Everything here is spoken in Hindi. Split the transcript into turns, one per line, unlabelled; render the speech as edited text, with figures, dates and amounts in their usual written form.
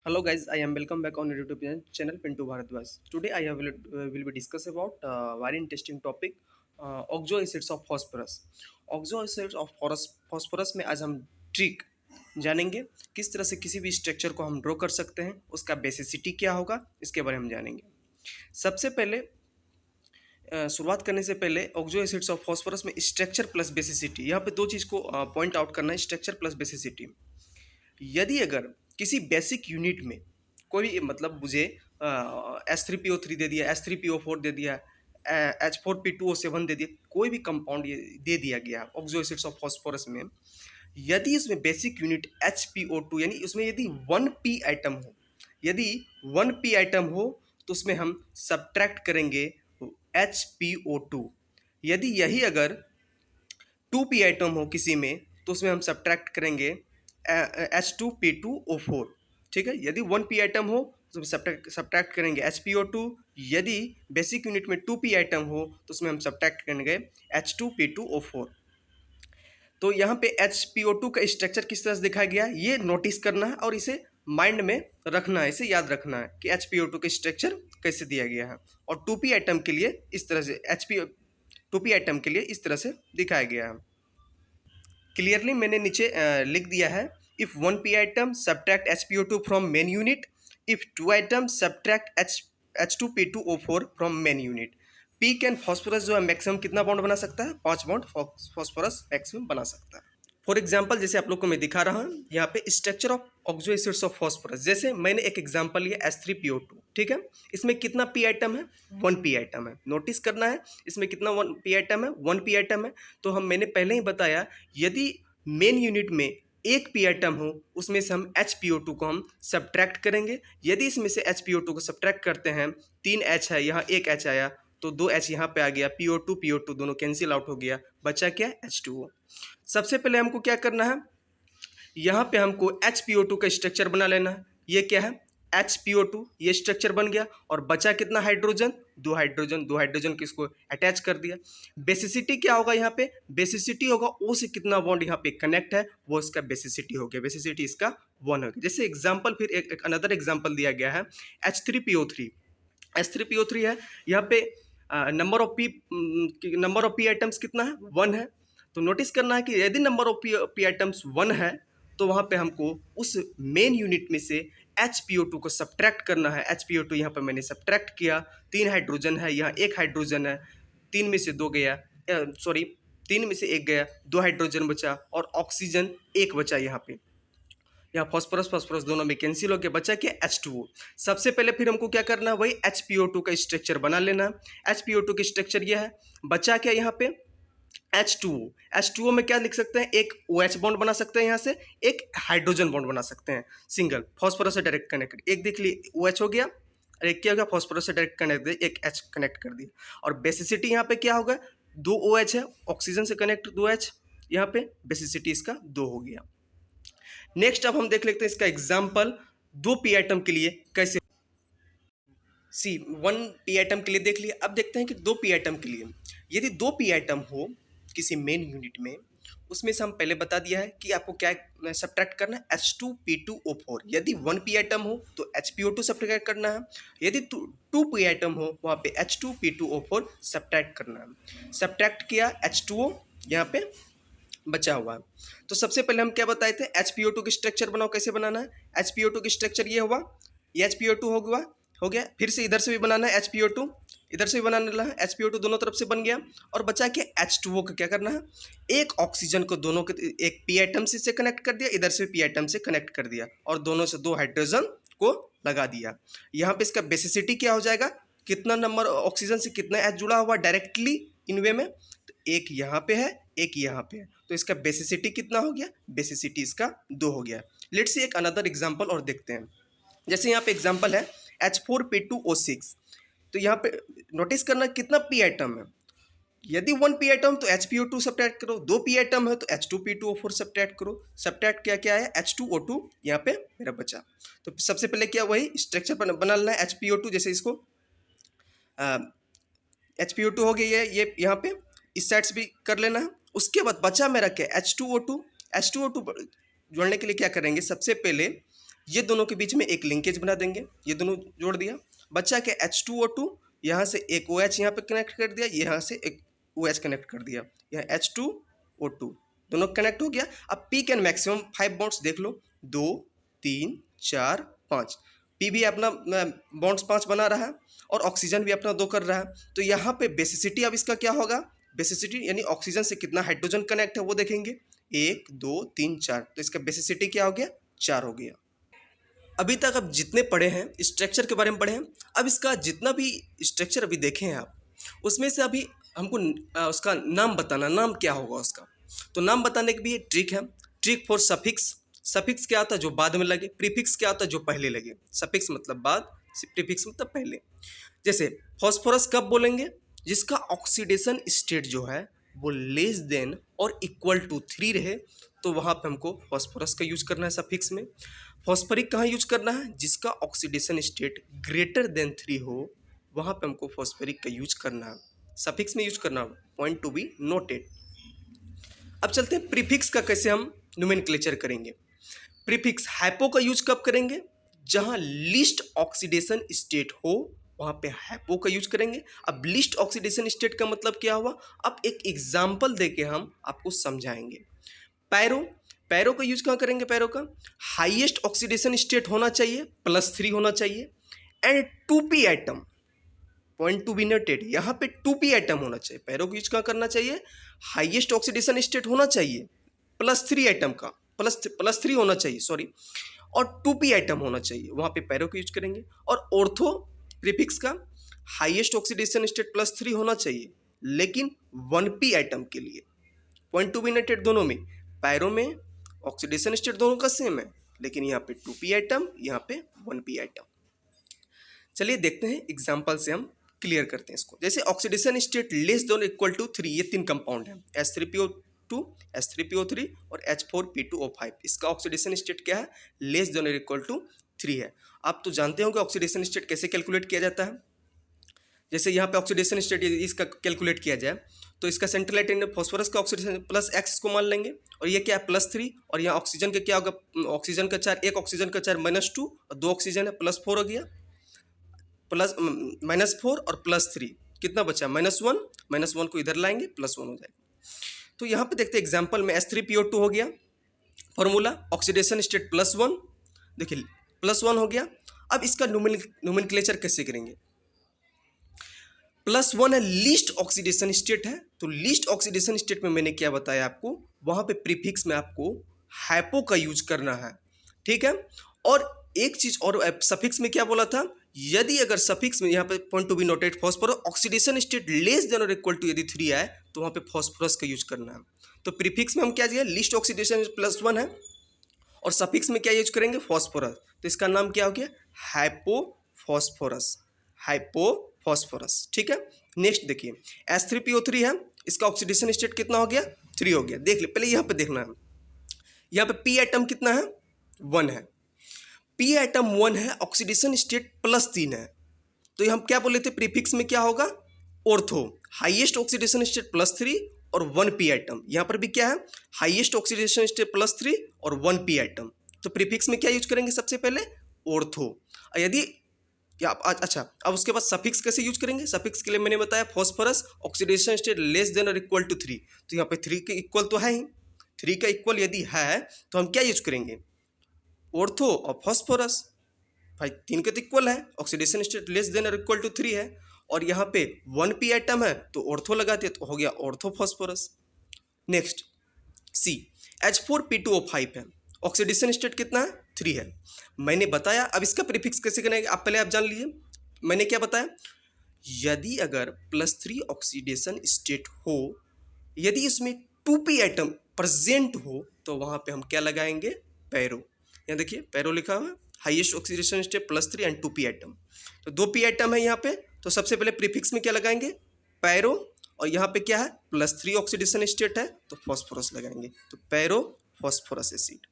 Hello guys, I am welcome back on your YouTube channel Pintu Bharadwaj. Today I will be discuss about very interesting topic oxo acids of phosphorus. Oxo acids of phosphorus में आज हम ट्रिक जानेंगे किस तरह से किसी भी स्ट्रक्चर को हम ड्रॉ कर सकते हैं, उसका बेसिसिटी क्या होगा इसके बारे में हम जानेंगे। सबसे पहले शुरुआत करने से पहले ऑक्सो एसिड्स ऑफ फॉस्फोरस में स्ट्रक्चर प्लस बेसिसिटी, यहाँ पे दो चीज़ को पॉइंट आउट करना है, स्ट्रक्चर प्लस बेसिसिटी। यदि अगर किसी बेसिक यूनिट में कोई मतलब मुझे H3PO3 दे दिया, H3PO4 दे दिया, H4P2O7 दे दिया, कोई भी कंपाउंड दे दिया गया ऑक्सो एसिड्स ऑफ फॉस्फोरस में, यदि इसमें बेसिक यूनिट HPO2 यानी उसमें यदि 1p आइटम हो, यदि 1p आइटम हो तो उसमें हम सब्ट्रैक्ट करेंगे HPO2। यदि यही अगर 2p आइटम हो किसी में तो उसमें हम सब्ट्रैक्ट करेंगे H2P2O4। ठीक है, यदि 1p आइटम हो तो सब्ट्रैक्ट करेंगे HPO2। यदि बेसिक यूनिट में 2p आइटम हो तो उसमें हम सब्ट्रैक्ट करेंगे H2P2O4। तो यहाँ पे HPO2 का स्ट्रक्चर किस तरह से दिखाया गया है ये नोटिस करना है और इसे माइंड में रखना है, इसे याद रखना है कि HPO2 का स्ट्रक्चर कैसे दिया गया है। और 2p आइटम के लिए इस तरह से 2p आइटम के लिए इस तरह से दिखाया गया है। क्लियरली मैंने नीचे लिख दिया है, if 1p item subtract HPO2 from main unit, if 2 item subtract H2P2O4 from main unit. P can phosphorus जो है मैक्सिमम कितना बॉन्ड बना सकता है, 5 बॉन्ड फॉस्फोरस मैक्सिमम बना सकता है। फॉर एग्जाम्पल जैसे आप लोग को मैं दिखा रहा हूँ यहाँ पे structure of oxo acids of phosphorus, जैसे मैंने एक एग्जांपल लिया H3PO2। ठीक है, इसमें कितना पी आइटम है, 1p आइटम है। नोटिस करना है इसमें कितना 1p आइटम है, 1p आइटम है। तो मैंने पहले ही बताया यदि मेन यूनिट में एक पी आइटम हो उसमें से हम HPO2 को हम सब्ट्रैक्ट करेंगे। यदि इसमें से HPO2 को सब्ट्रैक्ट करते हैं, 3 H है यहाँ, एक H आया तो 2 H यहाँ पे आ गया, PO2 दोनों कैंसिल आउट हो गया, बचा क्या H2O। सबसे पहले हमको क्या करना है, यहाँ पे हमको HPO2 का स्ट्रक्चर बना लेना है। ये क्या है HPO2, ये स्ट्रक्चर बन गया और बचा कितना हाइड्रोजन, दो हाइड्रोजन किसको अटैच कर दिया। बेसिसिटी क्या होगा यहाँ पे, बेसिसिटी होगा O से कितना बॉन्ड यहाँ पे कनेक्ट है वो इसका बेसिसिटी हो गया, बेसिसिटी इसका 1 हो गया। जैसे एग्जाम्पल फिर एक अनदर एग्जाम्पल दिया गया है H3PO3 है, यहाँ पे नंबर ऑफ पी आइटम्स कितना है, 1 है। तो नोटिस करना है कि यदि नंबर ऑफ पी आइटम्स 1 है तो वहाँ पे हमको उस मेन यूनिट में से HPO2 को सब्ट्रैक्ट करना है। HPO2 यहाँ पर मैंने सब्ट्रैक्ट किया, 3 हाइड्रोजन है, यहाँ एक हाइड्रोजन है, 3 में से 2 गया, 3 में से 1 गया, 2 हाइड्रोजन बचा और ऑक्सीजन 1 बचा। यहाँ फॉस्फोरस दोनों में कैंसिल हो गया, बचा क्या H2O। सबसे पहले फिर हमको क्या करना है, वही HPO2 का स्ट्रक्चर बना लेना है। HPO2 का स्ट्रक्चर यह है, बचा क्या यहाँ पे H2O में क्या लिख सकते हैं, एक OH बॉन्ड बना सकते हैं, यहाँ से एक हाइड्रोजन बॉन्ड बना सकते हैं सिंगल, फॉस्फोरस से डायरेक्ट कनेक्ट। एक देख लिए OH हो गया और एक क्या हो गया, फॉस्फोरस से डायरेक्ट कनेक्ट दिया, एक H कनेक्ट कर दिया। और बेसिसिटी यहाँ पे क्या होगा, 2 OH है, ऑक्सीजन से कनेक्ट 2 H, यहाँ पे बेसिसिटी इसका 2 हो गया। नेक्स्ट अब हम देख लेते हैं इसका एग्जाम्पल 2p आइटम के लिए कैसे। 1p आइटम के लिए देख लिया, अब देखते हैं कि 2p आइटम के लिए यदि 2p आइटम हो किसी मेन यूनिट में, उसमें से हम पहले बता दिया है कि आपको क्या सब्ट्रैक्ट करना है, H2P2O4। यदि 1p आइटम हो तो HPO2 सब्ट्रैक्ट करना है, यदि 2p आइटम हो वहाँ पे H2P2O4 सब्ट्रैक्ट करना है। सब्ट्रैक्ट किया H2O यहाँ पे बचा हुआ है। तो सबसे पहले हम क्या बताए थे, HPO2 की स्ट्रक्चर बनाओ, कैसे बनाना है। HPO2 की स्ट्रक्चर ये हुआ, ये HPO2 हो गया, फिर से इधर से भी बनाना है HPO2, इधर से भी बनाना है HPO2, दोनों तरफ से बन गया। और बचा के H2O का क्या करना है, एक ऑक्सीजन को दोनों के एक पी आइटम से कनेक्ट कर दिया, इधर से पी आइटम से कनेक्ट कर दिया और दोनों से 2 हाइड्रोजन को लगा दिया। यहाँ पे इसका बेसिसिटी क्या हो जाएगा, कितना नंबर ऑक्सीजन से कितना H जुड़ा हुआ डायरेक्टली इन वे में, तो एक यहाँ पे है, एक यहाँ पे है, तो इसका बेसिसिटी कितना हो गया, बेसिसिटी इसका 2 हो गया। लेट्स सी एक अनदर एग्जांपल और देखते हैं। जैसे यहाँ पे एग्जांपल है H4P2O6। तो यहाँ पे नोटिस करना कितना पी आइटम है, यदि 1p आइटम तो HPO2 सब्ट्रैक्ट करो, 2p आइटम है तो H2P2O4 सब्ट्रैक्ट करो। सब्ट्रैक्ट क्या है H2O2 यहाँ पे मेरा बचा। तो सबसे पहले क्या वही स्ट्रक्चर बना लेना है HPO2, जैसे इसको HPO2 हो गया, ये यहाँ पे इस साइड से भी कर लेना है। उसके बाद बचा मेरा क्या H2O2 जोड़ने के लिए क्या करेंगे, सबसे पहले ये दोनों के बीच में एक लिंकेज बना देंगे, ये दोनों जोड़ दिया, बच्चा के H2O2, यहाँ से एक OH यहाँ पे कनेक्ट कर दिया, यहाँ से एक OH कनेक्ट कर दिया, यहाँ H2O2 दोनों कनेक्ट हो गया। अब पी कैन मैक्सिमम 5 बॉन्ड्स देख लो, 2 3 4 5, पी भी अपना बॉन्ड्स 5 बना रहा है और ऑक्सीजन भी अपना 2 कर रहा है। तो यहाँ पे बेसिसिटी अब इसका क्या होगा, बेसिसिटी यानी ऑक्सीजन से कितना हाइड्रोजन कनेक्ट है वो देखेंगे, 1 2 3 4, तो इसका बेसिसिटी क्या हो गया, 4 हो गया। अभी तक अब जितने पढ़े हैं स्ट्रक्चर के बारे में पढ़े हैं, अब इसका जितना भी स्ट्रक्चर अभी देखे हैं आप, उसमें से अभी हमको उसका नाम बताना, नाम क्या होगा उसका। तो नाम बताने की भी ट्रिक है, ट्रिक फॉर सफिक्स। सफिक्स क्या होता है, जो बाद में लगे। प्रीफिक्स क्या होता है, जो पहले लगे। सफिक्स मतलब बाद, प्रीफिक्स मतलब पहले। जैसे फॉस्फोरस कब बोलेंगे, जिसका ऑक्सीडेशन स्टेट जो है वो लेस देन और इक्वल टू 3 रहे, तो वहाँ पे हमको फॉस्फोरस का यूज करना है सफिक्स में। फॉस्फरिक कहाँ यूज करना है, जिसका ऑक्सीडेशन स्टेट ग्रेटर देन 3 हो, वहाँ पे हमको फॉस्फरिक का यूज करना है, सफिक्स में यूज करना, पॉइंट टू बी नोटेड। अब चलते हैं प्रीफिक्स का कैसे हम नोमेनक्लेचर करेंगे। प्रीफिक्स हाइपो का यूज कब करेंगे, जहां लीस्ट ऑक्सीडेशन स्टेट हो वहां पे हाइपो का यूज करेंगे। अब लीस्ट ऑक्सीडेशन स्टेट का मतलब क्या हुआ, अब एक एग्जांपल देके हम आपको समझाएंगे। पैरो, पैरो का यूज कहाँ करेंगे, पैरो का हाईएस्ट ऑक्सीडेशन स्टेट होना चाहिए, +3 होना चाहिए, and 2p item, point to be noted, यहाँ पे 2p आइटम होना चाहिए। पैरो का यूज कहाँ करना चाहिए, हाईएस्ट ऑक्सीडेशन स्टेट होना चाहिए, +3 आइटम का, +3 होना चाहिए सॉरी, और 2p आइटम होना चाहिए, वहाँ पे पैरो का यूज करेंगे। और ऑर्थो प्रीफिक्स का हाईएस्ट ऑक्सीडेशन स्टेट +3 होना चाहिए, लेकिन 1p आइटम के लिए, पॉइंट टू बी नोटेड, दोनों में, पैरो में ऑक्सीडेशन स्टेट दोनों का सेम है, लेकिन यहाँ पे 2p आइटम, यहाँ पे 1p आइटम। चलिए देखते हैं एग्जाम्पल से हम क्लियर करते हैं इसको। जैसे oxidation state less than equal to 3, ये 3 कंपाउंड है, H3PO2, H3PO3 और H4P2O5। इसका ऑक्सीडेशन स्टेट क्या है, लेस देन इक्वल टू 3 है। आप तो जानते हो कि ऑक्सीडेशन स्टेट कैसे कैलकुलेट किया जाता है। जैसे यहाँ पे ऑक्सीडेशन स्टेट इसका कैलकुलेट किया जाए, तो इसका सेंट्रल एटम फॉस्फोरस का ऑक्सीडेशन +X इसको मान लेंगे, और ये क्या है +3, और यहाँ ऑक्सीजन का क्या होगा, ऑक्सीजन का चार्ज, एक ऑक्सीजन का चार्ज -2 और 2 ऑक्सीजन है, +4 हो गया, -4 और +3 कितना बचा, -1, -1 को इधर लाएंगे, +1 हो जाएगा। तो यहाँ पे देखते हैं एग्जाम्पल में H3PO2 हो गया, फॉर्मूला ऑक्सीडेशन स्टेट +1, देखिए +1 हो गया। अब इसका नोमेनक्लेचर कैसे करेंगे, +1 है, लीस्ट ऑक्सीडेशन स्टेट है, तो लीस्ट ऑक्सीडेशन स्टेट में मैंने क्या बताया आपको, वहाँ पे प्रीफिक्स में आपको हाइपो का यूज करना है, ठीक है। और एक चीज और, सफिक्स में क्या बोला था, यदि अगर सफिक्स में यहाँ पे point to be noted phosphorus oxidation state less then और इक्वल टू यदि 3 आए, तो वहाँ पे फॉस्फोरस का यूज करना है। तो प्रीफिक्स में हम क्या दिया, लिस्ट ऑक्सीडेशन +1 है, और सफिक्स में क्या यूज करेंगे, फॉस्फोरस, तो इसका नाम क्या हो गया, हाइपोफॉस्फोरस, हाइपोफॉस्फोरस, ठीक है। नेक्स्ट देखिए H3PO3 है, इसका ऑक्सीडेशन स्टेट कितना हो गया, 3 हो गया। देख ले, पहले यहाँ पे देखना है, यहाँ पे p आइटम कितना है, 1 है, p आइटम 1 है, ऑक्सीडेशन स्टेट +3 है, तो हम क्या बोले थे, प्रीफिक्स में क्या होगा, ऑर्थो, हाईएस्ट ऑक्सीडेशन स्टेट +3 और 1p आइटम। यहाँ पर भी क्या है, हाईएस्ट ऑक्सीडेशन स्टेट +3 और 1p आइटम, तो प्रीफिक्स में क्या यूज करेंगे, सबसे पहले ऑर्थो। यदि अच्छा, अब उसके बाद सफिक्स कैसे यूज करेंगे, सफिक्स के लिए मैंने बताया phosphorus oxidation state less then और इक्वल टू 3, तो यहाँ पे 3 के इक्वल तो है ही, 3 का इक्वल यदि है तो हम क्या यूज करेंगे, ऑर्थो और फॉस्फोरस। भाई 3 के तो इक्वल है, ऑक्सीडेशन स्टेट लेस देन और इक्वल टू 3 है, और यहाँ पे 1p आइटम है, तो ऑर्थो लगाते हैं, तो हो गया ortho phosphorus. Next C, H4P2O5 है, ऑक्सीडेशन स्टेट कितना है, 3 है, मैंने बताया। अब इसका प्रीफिक्स कैसे करेंगे, आप पहले आप जान लीजिए, मैंने क्या बताया, यदि अगर +3 ऑक्सीडेशन स्टेट हो, यदि इसमें 2p आइटम प्रेजेंट हो, तो वहाँ पे हम क्या लगाएंगे, पैरो। यहाँ देखिए पैरो लिखा हुआ है, highest oxidation state +3 and 2p item, तो 2p आइटम है यहाँ पे, तो सबसे पहले प्रीफिक्स में क्या लगाएंगे, पैरो, और यहाँ पे क्या है +3 ऑक्सीडेशन स्टेट है, तो फॉस्फोरस लगाएंगे, तो पैरो फॉस्फोरस एसिड।